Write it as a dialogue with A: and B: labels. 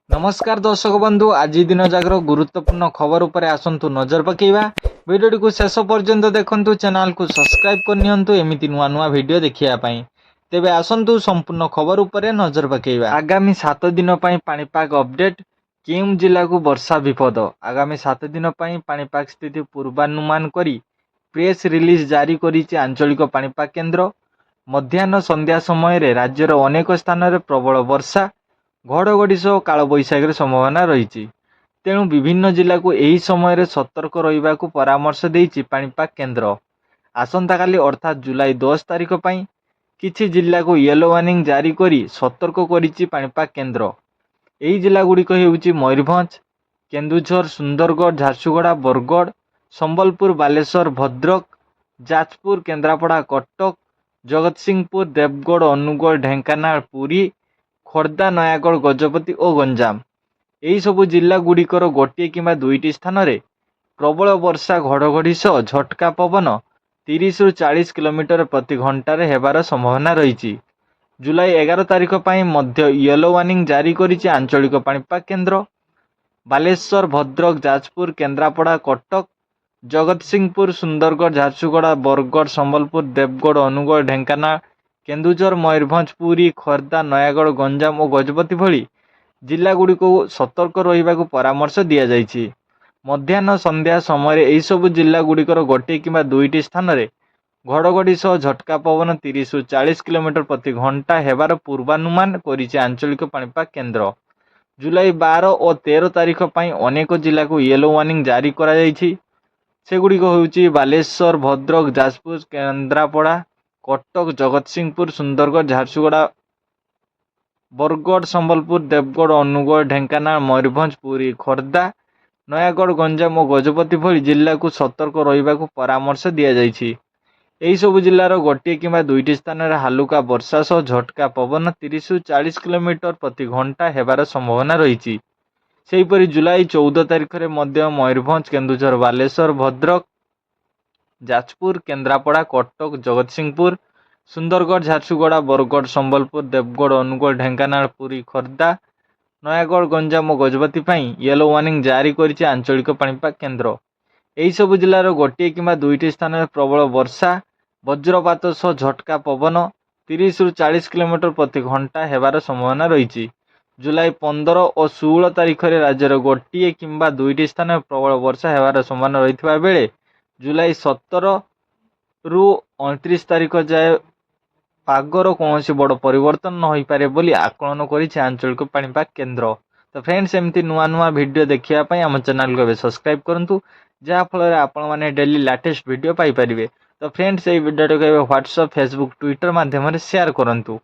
A: नमस्कार दर्शक बंधु आज दिन जागर गुरुत्वपूर्ण खबर उपर आसतु नजर पकेवा भिडियो को शेष पर्यंत देखंतु चैनल को सब्सक्राइब करनियंतु एमिति नुआ नुआ वीडियो देखिया पाई तेबे आसतु संपूर्ण खबर उपर नजर पकेवा। आगामी 7 दिन पई पाणीपाग अपडेट केउं जिला को वर्षा विपद आगामी 7 दिन पई पाणीपाग स्थिति पूर्वानुमान करी प्रेस रिलीज जारी करिछि आंचलिक पाणीपाग केन्द्र। मध्याह्न संध्या समय रे राज्यर अनेक स्थान रे प्रबल वर्षा घड़घड़ी सह कालबैशाखी संभावना रही तेणु विभिन्न जिला को यही समय सतर्क रहा परामर्श देइछि पाणीपाग केन्द्र। आसंता काली अर्थात जुलाई 10 तारिख पई किछि जिला को येलो वार्निंग जारी करी सतर्क करिछि पाणीपाग केन्द्र। एही जिला गुड़िक हेउछि मयूरभंज, केन्दुझर, सुंदरगढ़, झारसुगुड़ा, बरगढ़, संबलपुर, बालेश्वर, भद्रक, जाजपुर, केन्द्रापड़ा, कटक, जगतसिंहपुर, देवगढ़, अनुगुल, ढेंकानाल, पुरी, खोर्धा, नयागढ़, गजपति और गंजाम। यही सबु जिला गुड़िकर गोटे किंबा दुईटी स्थान रे प्रबल वर्षा घड़घड़ी सह झटका पवन 30 रु 40 किलोमीटर प्रति घंटा हेबार संभावना रही। जुलाई 11 तारिख पई मध्य येलो वार्निंग जारी करिछि आंचलिक पाणीपाग केन्द्र। बालेश्वर, भद्रक, जाजपुर, केन्द्रापड़ा, कटक, जगतसिंहपुर, सुंदरगढ़, झारसुगुड़ा, बरगढ़, संबलपुर, देवगढ़, अनुगुल, ढेंकानाल, केन्दुझर, मयूरभंज, पुरी, खोर्धा, नयागढ़, गंजाम और गजपति भली जिला गुड़िक सतर्क रहिबाकु परामर्श दिया जाइछि। मध्याह्न संध्या समय एही सबु जिला गुड़िकर गोटे किंबा दुईटी स्थान रे घड़घड़ी सह झटका पवन 30 रु 40 किलोमीटर प्रति घंटा हेबार पूर्वानुमान करिछि आंचलिक पाणीपाग केन्द्र। जुलाई 12 और 13 तारिख पई अनेक जिला को येलो वार्निंग जारी करा जाइछि। सेगुड़िक हेउछि बालेश्वर, भद्रक, जाजपुर, केन्द्रापड़ा, कटक, जगतसिंहपुर, सुंदरगढ़, झारसुगुड़ा, बरगढ़, संबलपुर, देवगढ़, अनुगुल, ढेंकानाल, मयूरभंज, पुरी, खोर्धा, नयागढ़, गंजाम और गजपति भली जिला को सतर्क रहिबाकु परामर्श दिया जाइछि। एही सबु जिल्लार गोटे किंबा दुईटी स्थान रे हालुका वर्षा सह झटका पवन 30 रु 40 किलोमीटर प्रति घंटा हेबार संभावना रही। सेहीपरि जुलाई 14 तारिख रे मध्य मयूरभंज, केन्दुझर, बालेश्वर, भद्रक, जाजपुर, केन्द्रापड़ा, कटक, जगतसिंहपुर, सुंदरगढ़, झारसुगुड़ा, बरगढ़, संबलपुर, देवगढ़, अनुगुल, ढेंकानाल, पुरी, खोर्धा, नयागढ़, गंजाम और गजपति पई येलो वार्निंग जारी करिछि आंचलिक पाणीपाग केन्द्र। एही सबु जिल्लार गोटे किंबा दुईटी स्थान रे प्रबल वर्षा वज्रपात सह झटका पवन 30 रु 40 किलोमीटर प्रति घंटा हेबार संभावना रही। जुलाई 15 और 16 तारिख रे राज्यर गोटे किंबा दुईटी स्थान रे प्रबल वर्षा हेबार संभावना रहितबा बेले जुलाई 17 रु 29 तारिख जाए पागर कौन बड़ परिवर्तन न हो पारे बोली आकलन करिछि आंचलिक पाणीपाग केन्द्र। तो फ्रेंड्स एमती नुआ नुआ वीडियो देखिया आम चैनल को सब्सक्राइब करंतु जहाँ फल आपण मैंने डेली लेटेस्ट वीडियो पाई परिबे। तो फ्रेंड्स ये वीडियो को व्हाट्सएप, फेसबुक, ट्विटर माध्यम शेयर करंतु।